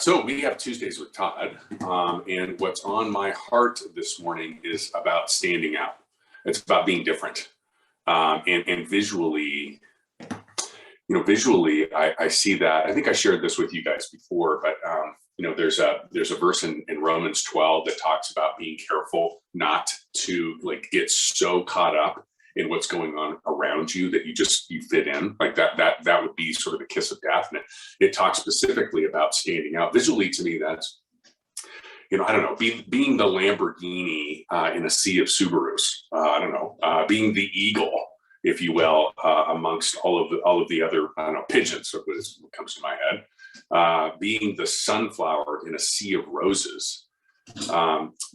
So we have Tuesdays with Todd, and what's on my heart this morning is about standing out. It's about being different, and visually, I see that. I think I shared this with you guys before, but there's a verse in Romans 12 that talks about being careful not to get so caught up in what's going on around you that you fit in, like that would be sort of the kiss of death. And it talks specifically about standing out. Visually, to me, that's, I don't know, being the Lamborghini in a sea of Subarus. Being the eagle, if you will, amongst all of the other, pigeons, what comes to my head. Being the sunflower in a sea of roses.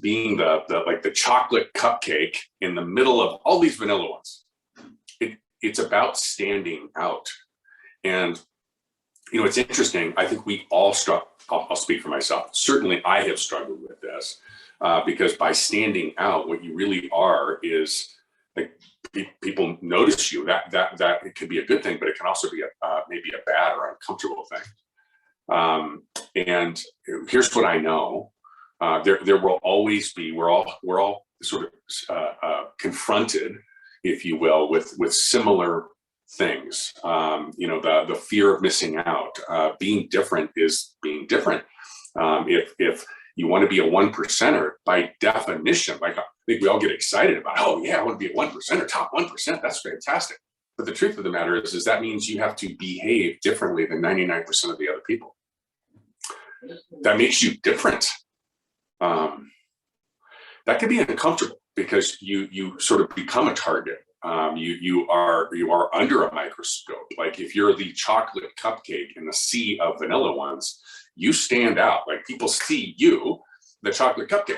Being the chocolate cupcake in the middle of all these vanilla ones. It's about standing out. And it's interesting. I think we all struggle. I'll speak for myself. Certainly I have struggled with this, because by standing out, what you really are is people notice you. That it could be a good thing, but it can also be maybe a bad or uncomfortable thing. And here's what I know. There will always be, we're all sort of confronted, if you will, with similar things. The fear of missing out. Being different is being different. If you want to be a 1%er, by definition, I think we all get excited about, oh yeah, I want to be a 1%er, top 1%. That's fantastic. But the truth of the matter is that means you have to behave differently than 99% of the other people. That makes you different. That can be uncomfortable because you sort of become a target. You are under a microscope. Like if you're the chocolate cupcake in the sea of vanilla ones, you stand out. Like people see you, the chocolate cupcake.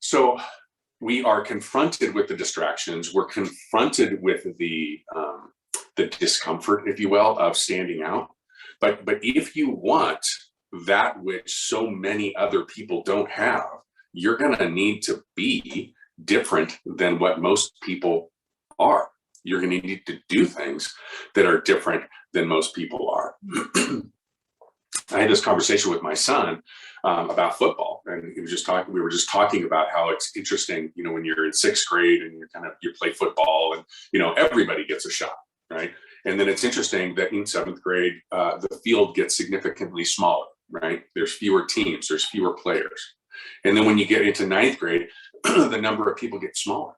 So we are confronted with the distractions. We're confronted with the discomfort, if you will, of standing out. But if you want that which so many other people don't have, you're going to need to be different than what most people are. You're going to need to do things that are different than most people are. I had this conversation with my son about football, and we were just talking about how it's interesting, when you're in sixth grade and you play football, and everybody gets a shot, right? And then it's interesting that in seventh grade, the field gets significantly smaller, right? There's fewer teams, there's fewer players. And then when you get into ninth grade, the number of people get smaller.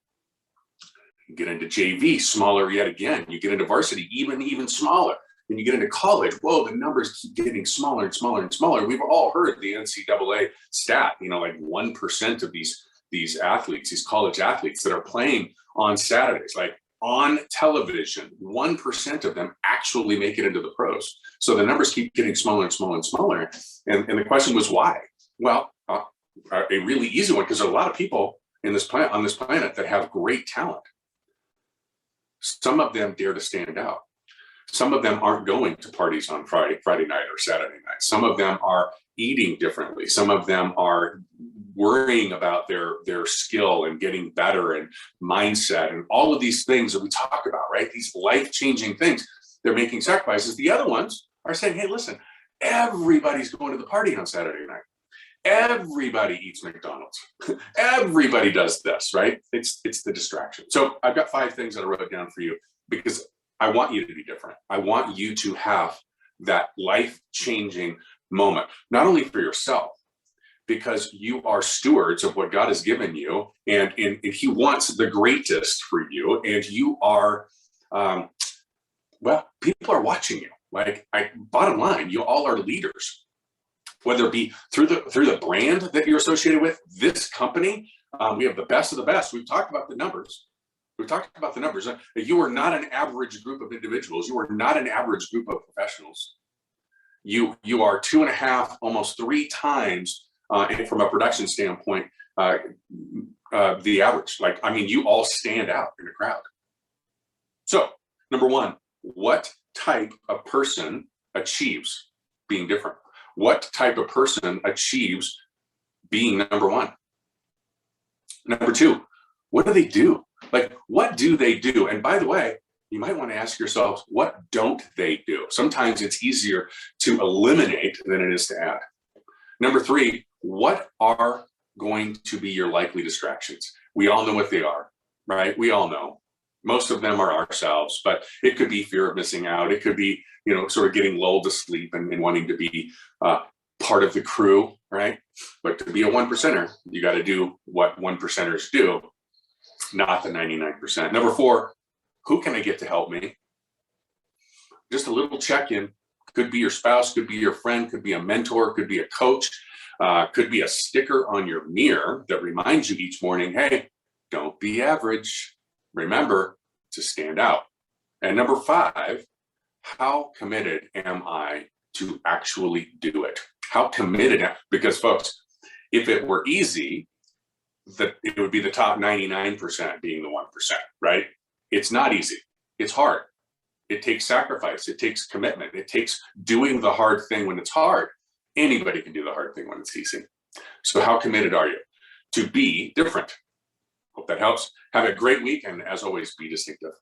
You get into JV, smaller yet again. You get into varsity, even smaller. When you get into college, whoa, the numbers keep getting smaller and smaller and smaller. We've all heard the NCAA stat, like 1% of these athletes, these college athletes that are playing on Saturdays, like on television, 1% of them actually make it into the pros. So the numbers keep getting smaller and smaller and smaller. And the question was why? Well, a really easy one, because there are a lot of people on this planet that have great talent. Some of them dare to stand out. Some of them aren't going to parties on Friday night or Saturday night. Some of them are eating differently. Some of them are worrying about their skill and getting better and mindset and all of these things that we talk about, right? These life-changing things. They're making sacrifices. The other ones are saying, hey, listen, everybody's going to the party on Saturday night. Everybody eats McDonald's. Everybody does this, right? It's the distraction. So I've got 5 things that I wrote down for you because I want you to be different. I want you to have that life-changing moment, not only for yourself, because you are stewards of what God has given you, and He wants the greatest for you, and you are, people are watching you. Bottom line, you all are leaders. Whether it be through the brand that you're associated with, this company, we have the best of the best. We've talked about the numbers. You are not an average group of individuals. You are not an average group of professionals. You are 2.5, almost 3 times, and from a production standpoint, the average. You all stand out in the crowd. So, number 1, what type of person achieves being different? What type of person achieves being number 1? Number 2, what do they do? What do they do? And by the way, you might want to ask yourself, what don't they do? Sometimes it's easier to eliminate than it is to add. Number 3, what are going to be your likely distractions? We all know what they are, right? We all know. Most of them are ourselves, but it could be fear of missing out. It could be, sort of getting lulled to sleep and wanting to be part of the crew, right? But to be a 1%er, you got to do what 1%ers do, not the 99%. Number 4, who can I get to help me? Just a little check-in. Could be your spouse, could be your friend, could be a mentor, could be a coach, could be a sticker on your mirror that reminds you each morning, hey, don't be average. Remember to stand out. And number 5, how committed am I to actually do it? How committed? Because folks, if it were easy, it would be the top 99% being the 1%, right? It's not easy. It's hard. It takes sacrifice. It takes commitment. It takes doing the hard thing when it's hard. Anybody can do the hard thing when it's easy. So how committed are you to be different? Hope that helps. Have a great week. And as always, be distinctive.